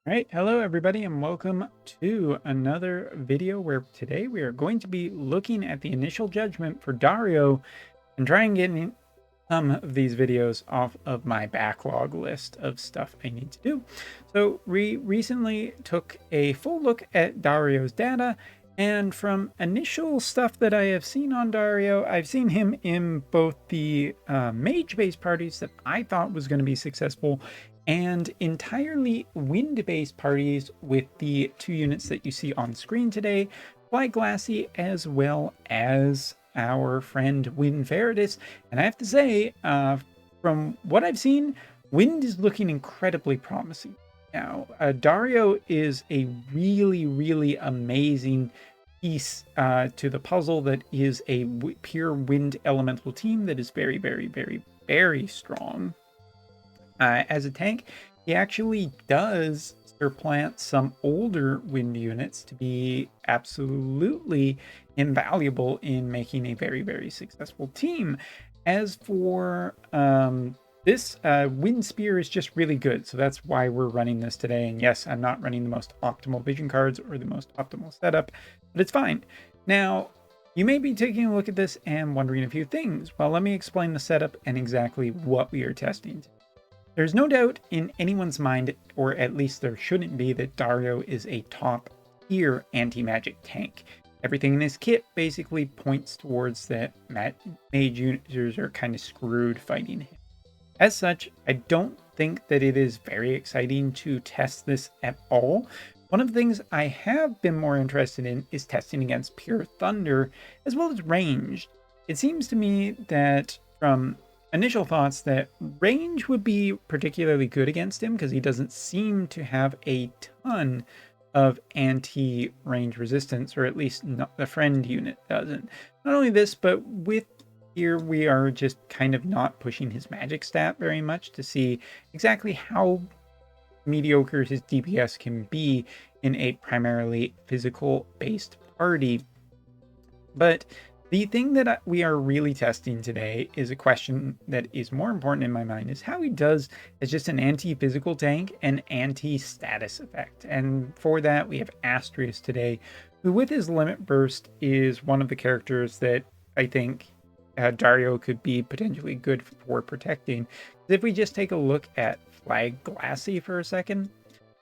All right, hello everybody, and welcome to another video where today we are going to be looking at the initial judgment for Dario and try and get some of these videos off of my backlog list of stuff I need to do. So we recently took a full look at Dario's data, and from initial stuff that I have seen on Dario, I've seen him in both the mage-based parties that I thought was going to be successful and entirely wind-based parties with the two units that you see on screen today, Fly Glassy as well as our friend Wind Veritas. And I have to say, from what I've seen, Wind is looking incredibly promising. Now, Dario is a really, really amazing piece to the puzzle that is a pure wind elemental team that is very, very, very, very strong. As a tank, he actually does supplant some older wind units to be absolutely invaluable in making a very, very successful team. As for this wind spear is just really good, so that's why we're running this today. And yes, I'm not running the most optimal vision cards or the most optimal setup, but it's fine. Now, you may be taking a look at this and wondering a few things. Well, let me explain the setup and exactly what we are testing. There's no doubt in anyone's mind, or at least there shouldn't be, that Dario is a top tier anti-magic tank. Everything in his kit basically points towards that mage users are kind of screwed fighting him. As such, I don't think that it is very exciting to test this at all. One of the things I have been more interested in is testing against pure thunder as well as ranged. It seems to me that from initial thoughts that range would be particularly good against him because he doesn't seem to have a ton of anti-range resistance, or at least not the friend unit doesn't. Not only this, but with here we are just kind of not pushing his magic stat very much to see exactly how mediocre his DPS can be in a primarily physical based party. But the thing that we are really testing today is a question that is more important in my mind, is how he does as just an anti-physical tank and anti-status effect. And for that, we have Astrius today, who with his limit burst is one of the characters that I think Dario could be potentially good for protecting. If we just take a look at Flag Glassy for a second,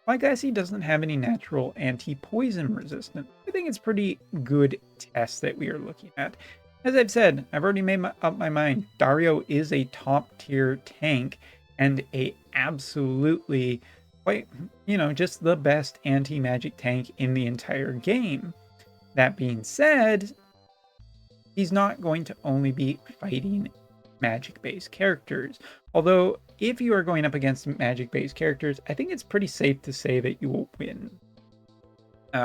Flag Glassy doesn't have any natural anti-poison resistance. I think it's pretty good test that we are looking at. As I've said, I've already made up my mind. Dario is a top tier tank and a absolutely quite, just the best anti-magic tank in the entire game. That being said, he's not going to only be fighting magic-based characters. Although, if you are going up against magic-based characters, I think it's pretty safe to say that you will win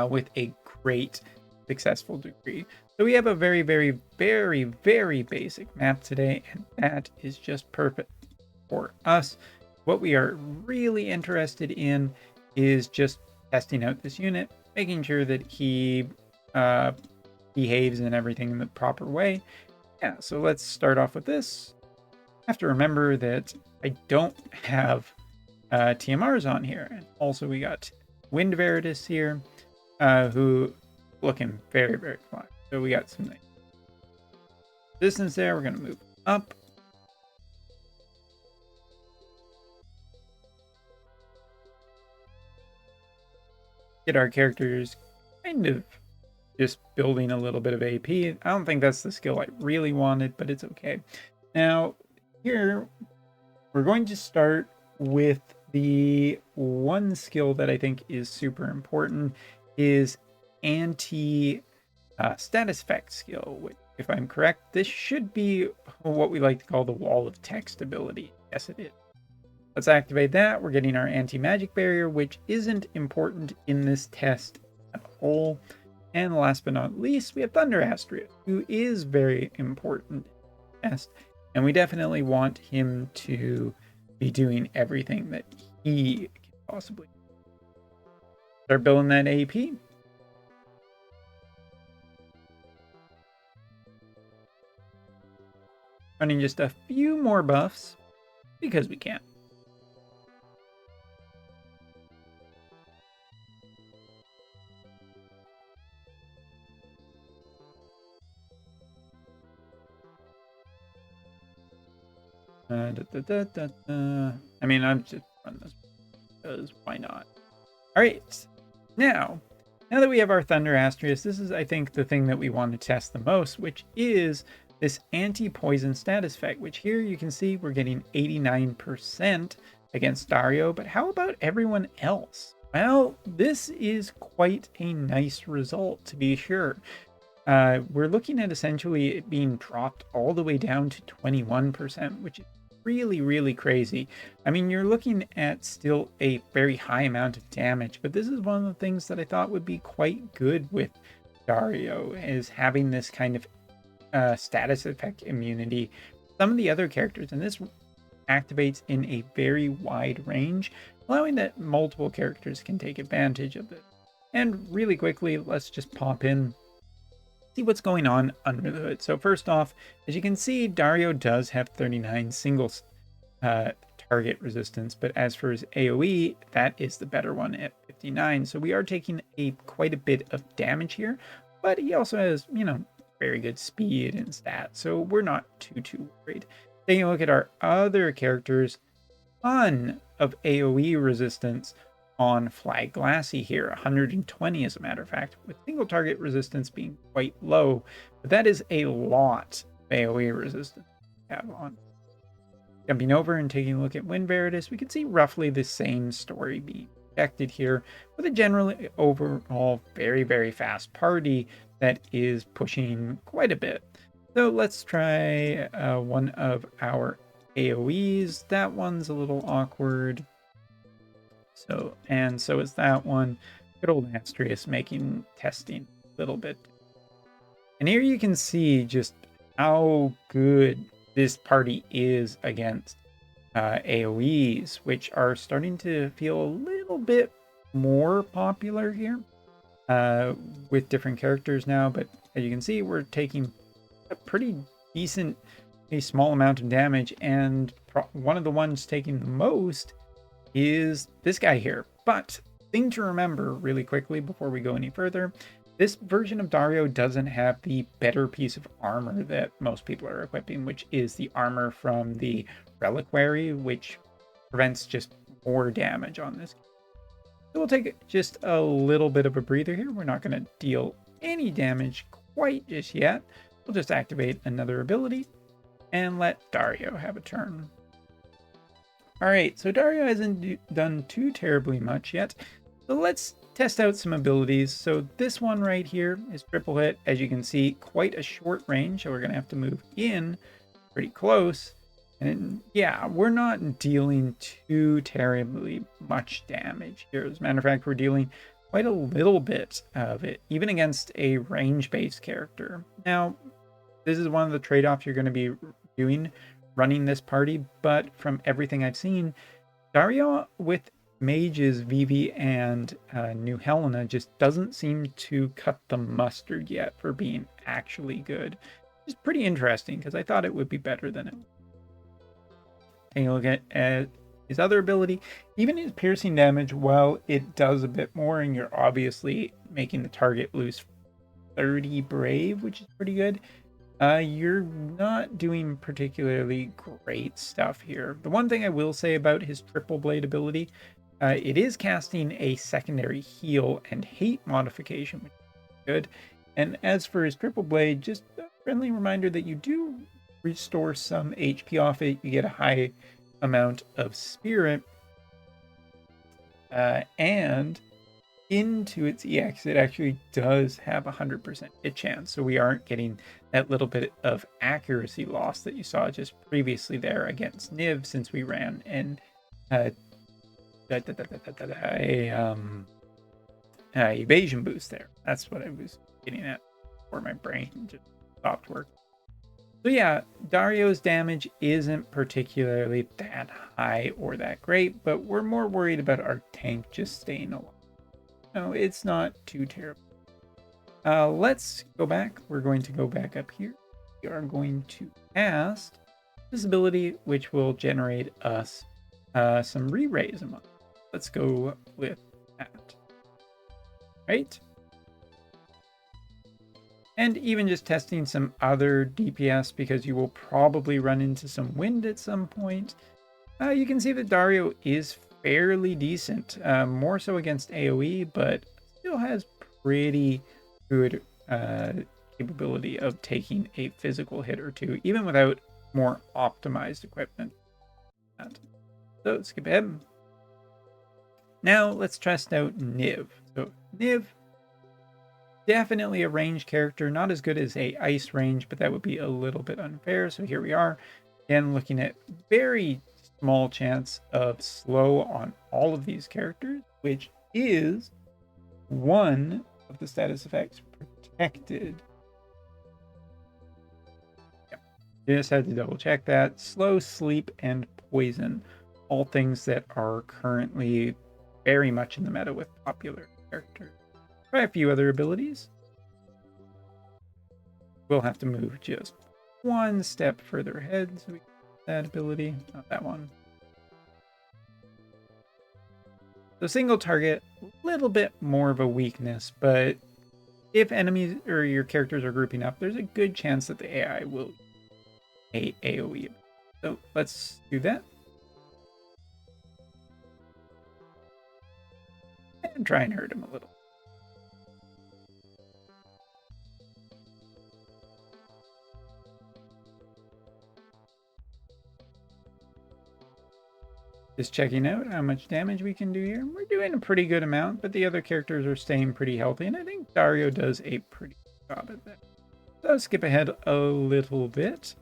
with a great successful degree. So we have a very, very, very, very basic map today, and that is just perfect for us. What we are really interested in is just testing out this unit, making sure that he behaves and everything in the proper way. Yeah, so let's start off with this. I have to remember that I don't have TMRs on here. And also we got Wind Veritas here, who looking very, very fine. So we got some nice distance there. We're going to move up. Get our characters kind of just building a little bit of AP. I don't think that's the skill I really wanted, but it's okay. Now, here, we're going to start with the one skill that I think is super important, is anti-status effect skill, which, if I'm correct, this should be what we like to call the wall of text ability. Yes, it is. Let's activate that. We're getting our anti-magic barrier, which isn't important in this test at all. And last but not least, we have Thunder Astrius, who is very important in the test. And we definitely want him to be doing everything that he can possibly. Start building that AP. Running just a few more buffs because we can. I mean, I'm just run this because why not? All right, now that we have our Thunder Astrius, this is, I think, the thing that we want to test the most, which is this anti-poison status effect, which here you can see we're getting 89% against Dario, but how about everyone else? Well, this is quite a nice result, to be sure. We're looking at essentially it being dropped all the way down to 21%, which is really, really crazy. I mean, you're looking at still a very high amount of damage, but this is one of the things that I thought would be quite good with Dario, is having this kind of status effect immunity. Some of the other characters, and this activates in a very wide range, allowing that multiple characters can take advantage of it. And really quickly, let's just pop in, see what's going on under the hood. So first off, as you can see, Dario does have 39 single target resistance, but as for his AoE, that is the better one at 59. So we are taking quite a bit of damage here, but he also has, very good speed and stats, so we're not too worried. Taking a look at our other characters, ton of AoE resistance on Flag Glassy here, 120 as a matter of fact, with single target resistance being quite low, but that is a lot of AoE resistance we have on. Jumping over and taking a look at Wind Veritas, we can see roughly the same story being projected here, with a generally overall very fast party that is pushing quite a bit. So let's try one of our AoEs. That one's a little awkward. So is that one. Good old Astrius making testing a little bit. And here you can see just how good this party is against AoEs, which are starting to feel a little bit more popular here with different characters now. But as you can see, we're taking a pretty decent, a small amount of damage, and one of the ones taking the most is this guy here. But thing to remember really quickly before we go any further, this version of Dario doesn't have the better piece of armor that most people are equipping, which is the armor from the Reliquary, which prevents just more damage on this. So we'll take just a little bit of a breather here. We're not going to deal any damage quite just yet. We'll just activate another ability and let Dario have a turn. All right, so Dario hasn't done too terribly much yet. So let's test out some abilities. So this one right here is triple hit. As you can see, quite a short range. So we're going to have to move in pretty close. And yeah, we're not dealing too terribly much damage here. As a matter of fact, we're dealing quite a little bit of it, even against a range-based character. Now, this is one of the trade-offs you're going to be doing running this party, but from everything I've seen, Dario with mages Vivi and New Helena just doesn't seem to cut the mustard yet for being actually good. It's pretty interesting because I thought it would be better than it. Taking a look at his other ability, even his piercing damage, while it does a bit more, and you're obviously making the target lose 30 brave, which is pretty good. You're not doing particularly great stuff here. The one thing I will say about his triple blade ability, it is casting a secondary heal and hate modification, which is good. And as for his triple blade, just a friendly reminder that you do restore some HP off it. You get a high amount of spirit, and into its EX, it actually does have 100% hit chance, so we aren't getting that little bit of accuracy loss that you saw just previously there against Niv, since we ran an evasion boost there. That's what I was getting at before my brain just stopped working. So yeah, Dario's damage isn't particularly that high or that great, but we're more worried about our tank just staying alive. No, it's not too terrible. Let's go back. We're going to go back up here. We are going to cast this ability, which will generate us some re-raise among. Let's go with that. Right? and even just testing some other DPS because you will probably run into some wind at some point. You can see that Dario is fairly decent, more so against AoE, but still has pretty good capability of taking a physical hit or two, even without more optimized equipment. So skip ahead. Now let's test out Niv. So Niv, definitely a range character, not as good as a ice range, but that would be a little bit unfair. So here we are, again looking at very small chance of slow on all of these characters, which is one of the status effects protected. Just had to double check that. Slow, sleep, and poison, all things that are currently very much in the meta with popular characters. Try a few other abilities. We'll have to move just one step further ahead so we get that ability, not that one. So single target, a little bit more of a weakness, but if enemies or your characters are grouping up, there's a good chance that the AI will AoE. So let's do that. And try and hurt him a little. Just checking out how much damage we can do here. We're doing a pretty good amount, but the other characters are staying pretty healthy, and I think Dario does a pretty good job at that. So I'll skip ahead a little bit.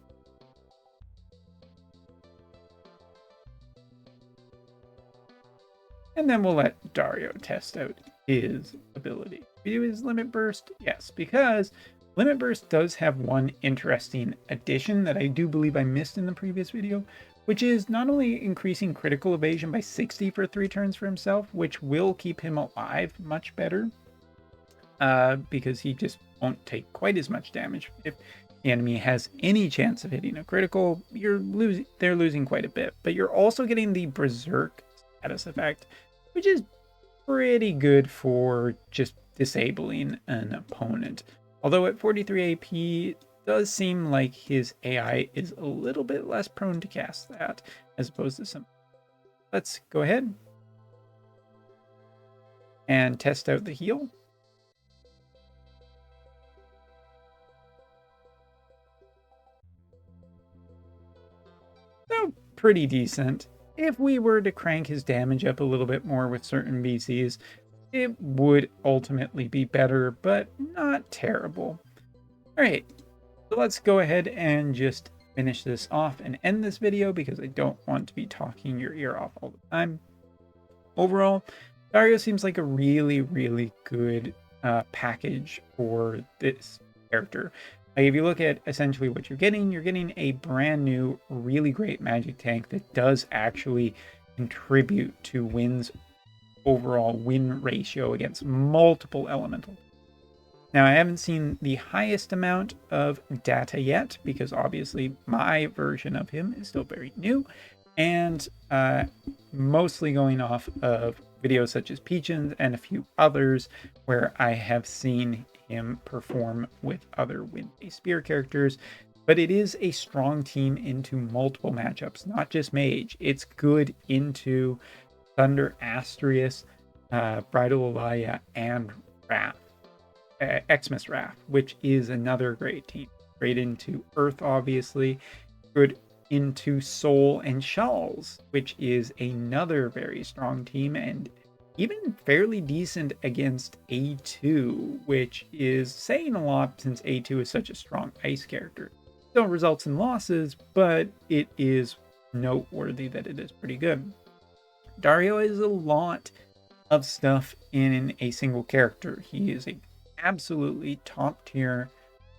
And then we'll let Dario test out his ability. We do his Limit Burst? Yes, because Limit Burst does have one interesting addition that I do believe I missed in the previous video, which is not only increasing critical evasion by 60 for 3 turns for himself, which will keep him alive much better, because he just won't take quite as much damage. If the enemy has any chance of hitting a critical, they're losing quite a bit. But you're also getting the Berserk status effect, which is pretty good for just disabling an opponent. Although at 43 AP, it does seem like his AI is a little bit less prone to cast that, as opposed to some. Let's go ahead and test out the heal. So pretty decent. If we were to crank his damage up a little bit more with certain VCs, it would ultimately be better, but not terrible. All right, so let's go ahead and just finish this off and end this video because I don't want to be talking your ear off all the time. Overall, Dario seems like a really, really good package for this character. Like if you look at essentially what you're getting a brand new, really great magic tank that does actually contribute to Wynn's overall win ratio against multiple elementals. Now, I haven't seen the highest amount of data yet because obviously my version of him is still very new and mostly going off of videos such as Peachin's and a few others where I have seen him perform with other wind-based spear characters. But it is a strong team into multiple matchups, not just mage. It's good into Thunder, Astrius, Bridal Alaya, and Wrath. Xmas Wrath, which is another great team. Great into Earth, obviously. Good into Soul and Shawls, which is another very strong team, and even fairly decent against A2, which is saying a lot since A2 is such a strong ice character. Still results in losses, but it is noteworthy that it is pretty good. Dario is a lot of stuff in a single character. He is a absolutely top tier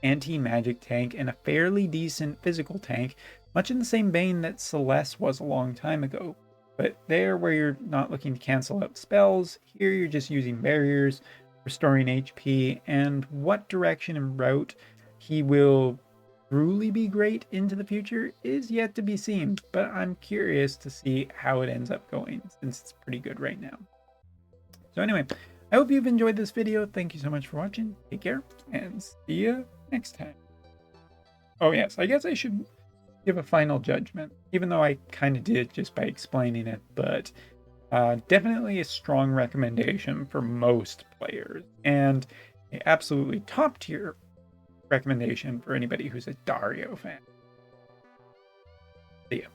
anti-magic tank and a fairly decent physical tank, much in the same vein that Celeste was a long time ago. But there, where you're not looking to cancel out spells, here you're just using barriers, restoring HP, and what direction and route he will truly be great into the future is yet to be seen, but I'm curious to see how it ends up going since it's pretty good right now. So anyway, I hope you've enjoyed this video. Thank you so much for watching. Take care and see you next time. Oh yes, I guess I should give a final judgment, even though I kind of did just by explaining it, but definitely a strong recommendation for most players, and an absolutely top tier recommendation for anybody who's a Dario fan. See ya.